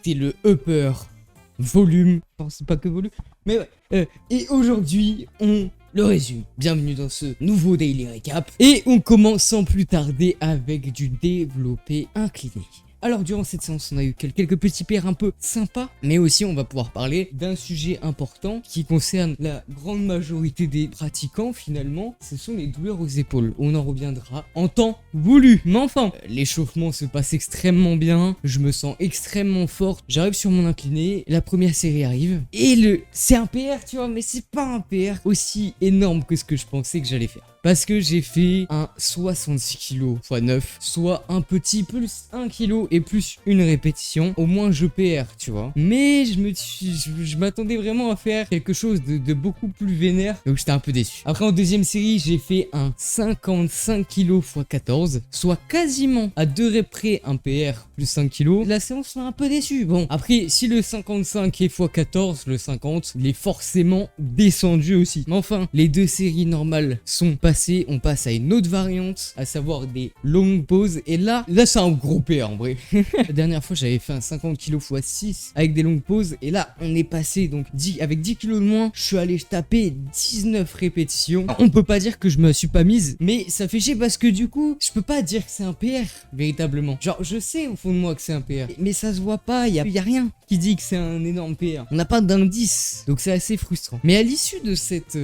c'était le upper volume. Enfin, c'est pas que volume, mais ouais. Et aujourd'hui, on le résume. Bienvenue dans ce nouveau Daily Recap. Et on commence sans plus tarder avec du développé incliné. Alors durant cette séance on a eu quelques petits pairs un peu sympas, mais aussi on va pouvoir parler d'un sujet important qui concerne la grande majorité des pratiquants finalement, ce sont les douleurs aux épaules. On en reviendra en temps voulu, mais enfin, l'échauffement se passe extrêmement bien, je me sens extrêmement fort, j'arrive sur mon incliné, la première série arrive, et c'est un PR tu vois, mais c'est pas un PR aussi énorme que ce que je pensais que j'allais faire. Parce que j'ai fait un 66 kg x 9, soit un petit plus 1 kg et plus une répétition. Au moins je PR, tu vois. Mais je m'attendais vraiment à faire quelque chose de beaucoup plus vénère. Donc j'étais un peu déçu. Après en deuxième série, j'ai fait un 55 kg x 14, soit quasiment à 2 reps près un PR plus 5 kg. La séance m'a un peu déçu. Bon, après si le 55 est x 14, le 50, il est forcément descendu aussi. Mais enfin, les deux séries normales sont passées. On passe à une autre variante, à savoir des longues pauses. Et là c'est un gros PR en vrai. La dernière fois, j'avais fait un 50 kg x 6 avec des longues pauses. Et là, on est passé donc avec 10 kg de moins. Je suis allé taper 19 répétitions. On peut pas dire que je me suis pas mise, mais ça fait chier parce que du coup, je peux pas dire que c'est un PR véritablement. Genre, je sais au fond de moi que c'est un PR, mais ça se voit pas. Y a rien qui dit que c'est un énorme PR. On n'a pas d'indice, donc c'est assez frustrant. Mais à l'issue de cette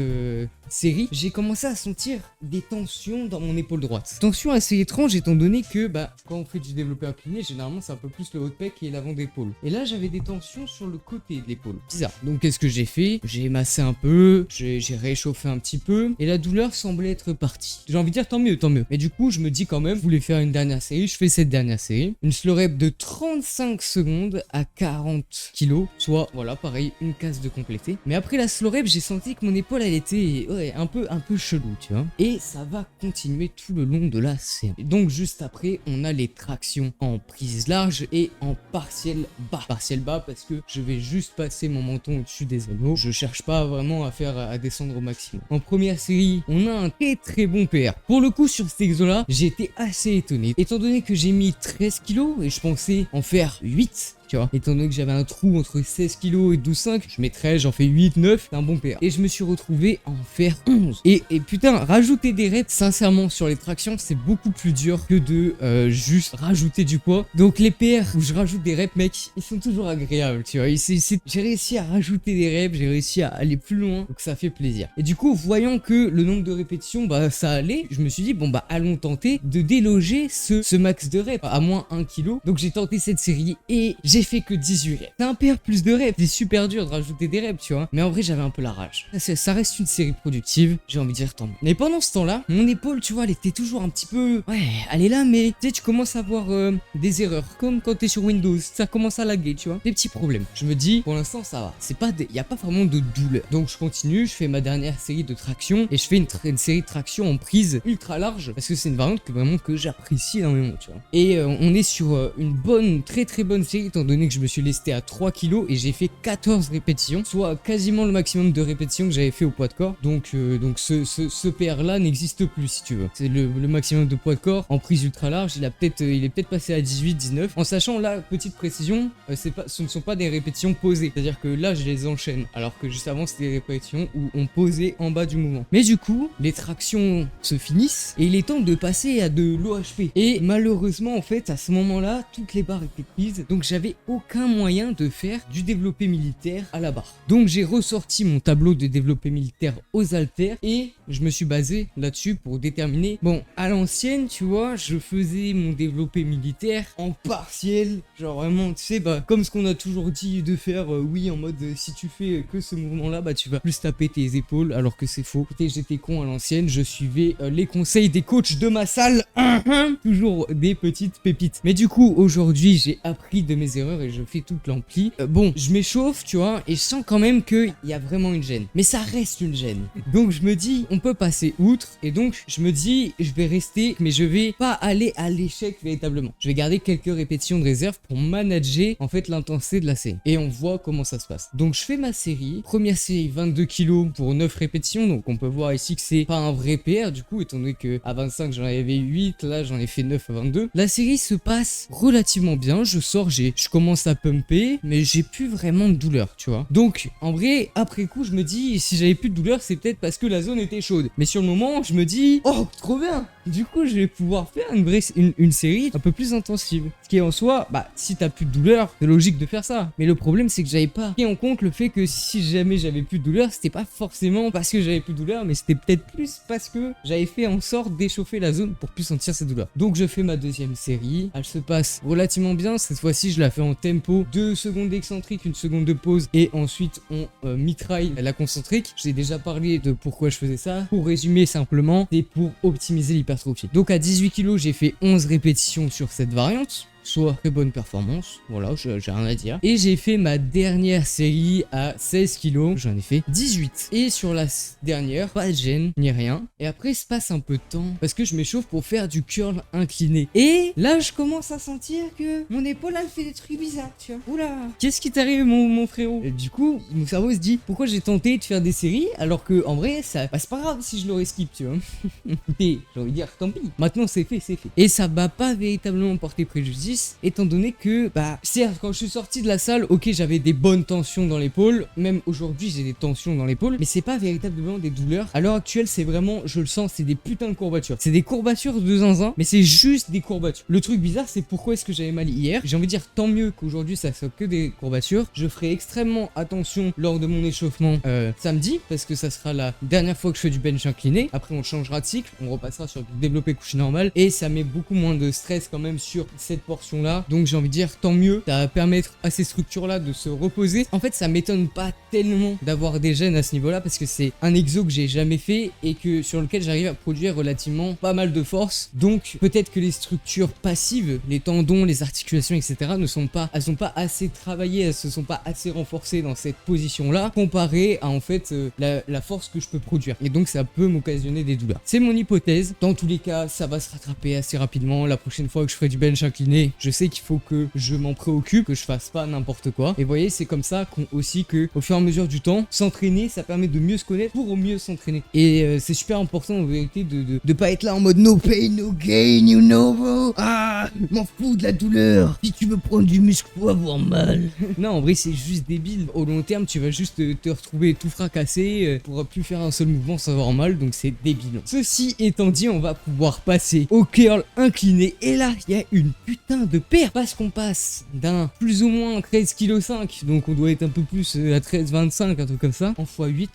série, j'ai commencé à sentir des tensions dans mon épaule droite. Tension assez étrange étant donné que quand on fait du développé incliné, généralement c'est un peu plus le haut de pec et l'avant d'épaule. Et là j'avais des tensions sur le côté de l'épaule. Bizarre. Donc qu'est-ce que j'ai fait? J'ai massé un peu, j'ai réchauffé un petit peu et la douleur semblait être partie. J'ai envie de dire tant mieux, tant mieux. Mais du coup je me dis quand même, je voulais faire une dernière série, je fais cette dernière série. Une slow rep de 35 secondes à 40 kg, soit voilà pareil, une case de compléter. Mais après la slow rep, j'ai senti que mon épaule elle était un peu chelou, tu vois. Et ça va continuer tout le long de la séance. Et donc juste après, on a les tractions en prise large et en partiel bas. Partiel bas parce que je vais juste passer mon menton au-dessus des anneaux. Je cherche pas vraiment à descendre au maximum. En première série, on a un très bon PR. Pour le coup, sur cet exo-là, j'ai été assez étonné. Étant donné que j'ai mis 13 kg et je pensais en faire 8, tu vois, étant donné que j'avais un trou entre 16 kg et 12,5, je mets 13, j'en fais 8, 9, c'est un bon PR. Et je me suis retrouvé à en faire 11. Et putain, rajouter des reps, sincèrement, sur les tractions, c'est beaucoup plus dur que de juste rajouter du poids. Donc les PR où je rajoute des reps, mec, ils sont toujours agréables, tu vois. J'ai réussi à rajouter des reps, j'ai réussi à aller plus loin, donc ça fait plaisir. Et du coup, voyant que le nombre de répétitions, ça allait, je me suis dit, bon allons tenter de déloger ce max de reps à moins 1 kg. Donc j'ai tenté cette série et j'ai fait que 18 reps. C'est un PR plus de reps, c'est super dur de rajouter des reps, tu vois. Mais en vrai, j'avais un peu la rage. Ça reste une série productive, j'ai envie de dire tant mieux. Mais pendant ce temps-là, mon épaule, tu vois, elle était toujours un petit peu... Ouais, elle est là, mais tu sais, tu commences à avoir des erreurs. Comme quand t'es sur Windows, ça commence à laguer, tu vois. Des petits problèmes. Je me dis, pour l'instant, ça va. Il n'y a pas vraiment de douleur. Donc je continue, je fais ma dernière série de traction et je fais une série de traction en prise ultra large parce que c'est une variante que j'apprécie énormément, tu vois. Et on est sur une bonne, très bonne série étant donné que je me suis lesté à 3 kg et j'ai fait 14 répétitions, soit quasiment le maximum de répétitions que j'avais fait au poids de corps. Donc ce PR là n'existe plus si tu veux. C'est le maximum de poids de corps en prise ultra large, il est peut-être passé à 18, 19. En sachant là, petite précision, ce ne sont pas des répétitions posées. C'est-à-dire que là je les enchaîne, alors que juste avant c'était des répétitions où on posait en bas du mouvement. Mais du coup, les tractions se finissent et il est temps de passer à de l'OHP. Et malheureusement en fait à ce moment-là, toutes les barres étaient prises, donc j'avais aucun moyen de faire du développé militaire à la barre. Donc j'ai ressorti mon tableau de développé militaire aux haltères et je me suis basé là-dessus pour déterminer. Bon, à l'ancienne, tu vois, je faisais mon développé militaire en partiel, genre vraiment, tu sais, comme ce qu'on a toujours dit de faire, oui, en mode si tu fais que ce mouvement-là, tu vas plus taper tes épaules, alors que c'est faux. Écoutez, j'étais con à l'ancienne, je suivais les conseils des coachs de ma salle, toujours des petites pépites. Mais du coup, aujourd'hui, j'ai appris de mes erreurs et je fais toute l'ampli. Bon, je m'échauffe, tu vois, et je sens quand même qu'il y a vraiment une gêne. Mais ça reste une gêne. Donc je me dis, on peut passer outre. Et donc je me dis, je vais rester, mais je vais pas aller à l'échec véritablement. Je vais garder quelques répétitions de réserve pour manager en fait l'intensité de la série. Et on voit comment ça se passe. Donc je fais ma série. Première série, 22 kg pour 9 répétitions. Donc on peut voir ici que c'est pas un vrai PR du coup, étant donné que à 25 j'en avais 8, là j'en ai fait 9 à 22. La série se passe relativement bien. Je sors, je commence à pumper, mais j'ai plus vraiment de douleur, tu vois. Donc, en vrai, après coup, je me dis, si j'avais plus de douleur, c'est peut-être parce que la zone était chaude. Mais sur le moment, je me dis, oh, trop bien. Du coup, je vais pouvoir faire une série un peu plus intensive. Ce qui est en soi, bah, si t'as plus de douleur, c'est logique de faire ça. Mais le problème, c'est que j'avais pas pris en compte le fait que si jamais j'avais plus de douleur, c'était pas forcément parce que j'avais plus de douleur, mais c'était peut-être plus parce que j'avais fait en sorte d'échauffer la zone pour plus sentir cette douleur. Donc, je fais ma deuxième série. Elle se passe relativement bien. Cette fois-ci, je la fais en tempo. 2 secondes d'excentrique, 1 seconde de pause. Et ensuite, on mitraille la concentrique. J'ai déjà parlé de pourquoi je faisais ça. Pour résumer simplement, c'est pour optimiser l'hypertrophie. Donc à 18 kg, j'ai fait 11 répétitions sur cette variante. Soit très bonne performance, voilà, j'ai rien à dire. Et j'ai fait ma dernière série à 16 kg, j'en ai fait 18. Et sur la dernière, pas de gêne, ni rien. Et après, il se passe un peu de temps, parce que je m'échauffe pour faire du curl incliné. Et là, je commence à sentir que mon épaule, elle fait des trucs bizarres, tu vois. Oula, qu'est-ce qui t'arrive, mon frérot? Et du coup, mon cerveau se dit, pourquoi j'ai tenté de faire des séries, alors que, en vrai, ça, bah, c'est pas grave si je l'aurais skip, tu vois. Et j'ai envie de dire, tant pis. Maintenant, c'est fait, c'est fait. Et ça va pas véritablement porter préjudice, étant donné que, bah, certes, quand je suis sorti de la salle, ok, j'avais des bonnes tensions dans l'épaule, même aujourd'hui, j'ai des tensions dans l'épaule, mais c'est pas véritablement des douleurs. À l'heure actuelle, c'est vraiment, je le sens, c'est des putains de courbatures. C'est des courbatures de zinzin, mais c'est juste des courbatures. Le truc bizarre, c'est pourquoi est-ce que j'avais mal hier. J'ai envie de dire, tant mieux qu'aujourd'hui, ça soit que des courbatures. Je ferai extrêmement attention lors de mon échauffement samedi, parce que ça sera la dernière fois que je fais du bench incliné. Après, on changera de cycle, on repassera sur du développé couché normal, et ça met beaucoup moins de stress quand même sur cette portion là, donc j'ai envie de dire tant mieux, ça va permettre à ces structures là de se reposer. En fait, ça m'étonne pas tellement d'avoir des gènes à ce niveau là, parce que c'est un exo que j'ai jamais fait et que sur lequel j'arrive à produire relativement pas mal de force. Donc peut-être que les structures passives, les tendons, les articulations, etc. elles sont pas assez travaillées, elles se sont pas assez renforcées dans cette position là comparé à en fait la force que je peux produire, et donc ça peut m'occasionner des douleurs. C'est mon hypothèse. Dans tous les cas, ça va se rattraper assez rapidement. La prochaine fois que je ferai du bench incliné, je sais qu'il faut que je m'en préoccupe, que je fasse pas n'importe quoi. Et vous voyez, c'est comme ça qu'on aussi que au fur et à mesure du temps, s'entraîner, ça permet de mieux se connaître pour mieux s'entraîner. Et c'est super important en vérité de pas être là en mode no pain, no gain, you know bro. Ah, m'en fous de la douleur. Si tu veux prendre du muscle, faut avoir mal. Non, en vrai, c'est juste débile. Au long terme, tu vas juste te retrouver tout fracassé, pourras plus faire un seul mouvement sans avoir mal, donc c'est débile. Ceci étant dit, on va pouvoir passer au curl incliné. Et là, il y a une putain de paire, parce qu'on passe d'un plus ou moins 13,5 kg, donc on doit être un peu plus à 13,25, un truc comme ça, en x8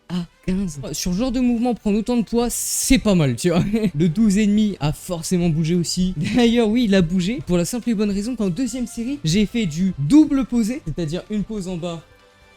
à 15. Sur ce genre de mouvement, prendre autant de poids, c'est pas mal, tu vois. Le 12,5 a forcément bougé aussi. D'ailleurs, oui, il a bougé pour la simple et bonne raison qu'en deuxième série, j'ai fait du double posé, c'est-à-dire une pose en bas,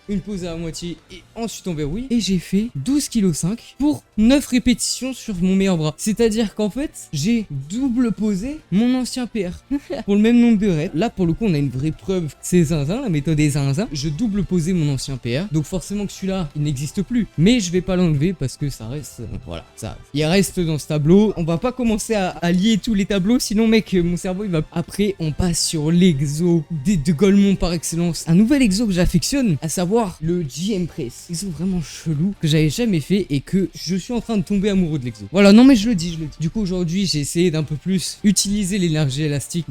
une pause à moitié et ensuite on verrouille. Et j'ai fait 12,5 kg pour 9 répétitions sur mon meilleur bras. C'est-à-dire qu'en fait, j'ai double posé mon ancien PR pour le même nombre de reps. Là, pour le coup, on a une vraie preuve. C'est zinzin, la méthode des zinzin. Je double posé mon ancien PR. Donc forcément que celui-là, il n'existe plus. Mais je vais pas l'enlever parce que ça reste... voilà, ça... Il reste dans ce tableau. On va pas commencer à lier tous les tableaux. Sinon, mec, mon cerveau, il va... Après, on passe sur l'exo de Golemont par excellence. Un nouvel exo que j'affectionne, à savoir le GM Press. Exo vraiment chelou que j'avais jamais fait et que je suis en train de tomber amoureux de l'exo. Voilà, non mais je le dis. Du coup aujourd'hui j'ai essayé d'un peu plus utiliser l'énergie élastique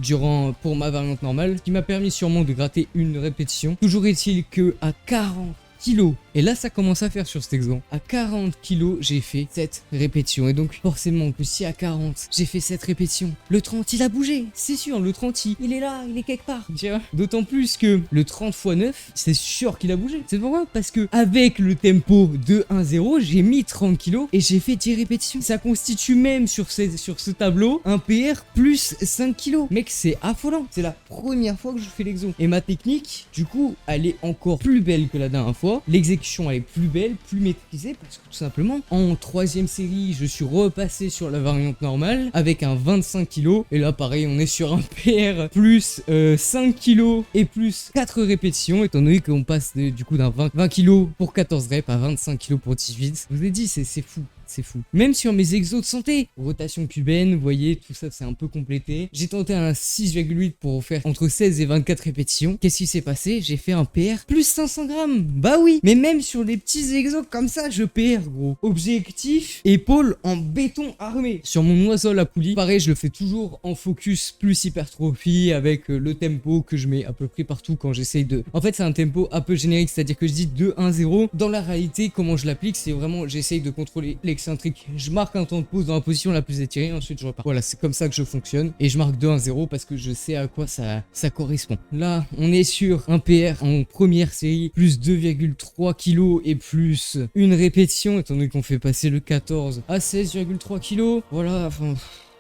pour ma variante normale, ce qui m'a permis sûrement de gratter une répétition. Toujours est-il que à 40 kg, et là ça commence à faire sur cet exo, à 40 kg j'ai fait 7 répétitions, et donc forcément que si à 40 j'ai fait 7 répétitions, le 30 il a bougé, c'est sûr, le 30 il est là, il est quelque part, tu vois. D'autant plus que le 30 x 9 c'est sûr qu'il a bougé. C'est pourquoi? Parce que avec le tempo de 1-0 j'ai mis 30 kg et j'ai fait 10 répétitions. Ça constitue même sur ce tableau un PR plus 5 kg. Mec, c'est affolant. C'est la première fois que je fais l'exo, et ma technique du coup elle est encore plus belle que la dernière fois. L'exécution elle est plus belle, plus maîtrisée, parce que tout simplement en troisième série je suis repassé sur la variante normale avec un 25 kg, et là pareil on est sur un PR plus 5 kg et plus 4 répétitions, étant donné qu'on passe du coup d'un 20 kg pour 14 reps à 25 kg pour 18. Je vous ai dit, c'est fou. c'est fou. Même sur mes exos de santé, rotation cubaine, vous voyez, tout ça c'est un peu complété. J'ai tenté un 6,8 pour faire entre 16 et 24 répétitions. Qu'est-ce qui s'est passé? J'ai fait un PR plus 500 grammes. Bah oui, mais même sur les petits exos comme ça, je PR gros. Objectif, épaule en béton armé. Sur mon oiseau à la poulie, pareil, je le fais toujours en focus plus hypertrophie avec le tempo que je mets à peu près partout quand j'essaye de... En fait, c'est un tempo un peu générique, c'est-à-dire que je dis 2-1-0. Dans la réalité, comment je l'applique, c'est vraiment, j'essaye de contrôler l'excentrique. Je marque un temps de pause dans la position la plus étirée, ensuite je repars. Voilà, c'est comme ça que je fonctionne. Et je marque 2-1-0 parce que je sais à quoi ça correspond. Là, on est sur un PR en première série, plus 2,3 kg et plus une répétition, étant donné qu'on fait passer le 14 à 16,3 kg. Voilà, enfin...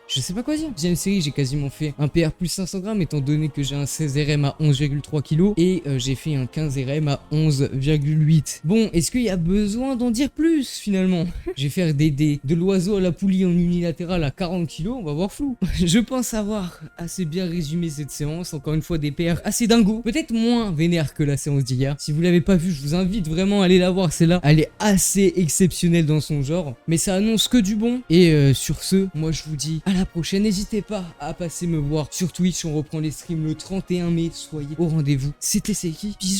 Je sais pas quoi dire. Deuxième série, j'ai quasiment fait un PR plus 500 grammes étant donné que j'ai un 16 RM à 11,3 kg et j'ai fait un 15 RM à 11,8. Bon, est-ce qu'il y a besoin d'en dire plus finalement? Je vais faire de l'oiseau à la poulie en unilatéral à 40 kg, on va voir flou. Je pense avoir assez bien résumé cette séance. Encore une fois, des PR assez dingos. Peut-être moins vénère que la séance d'hier. Si vous l'avez pas vue, je vous invite vraiment à aller la voir. Celle-là, elle est assez exceptionnelle dans son genre. Mais ça annonce que du bon. Et sur ce, moi je vous dis à la prochaine. N'hésitez pas à passer me voir sur Twitch. On reprend les streams le 31 mai. Soyez au rendez-vous. C'était Seiki. Bisous.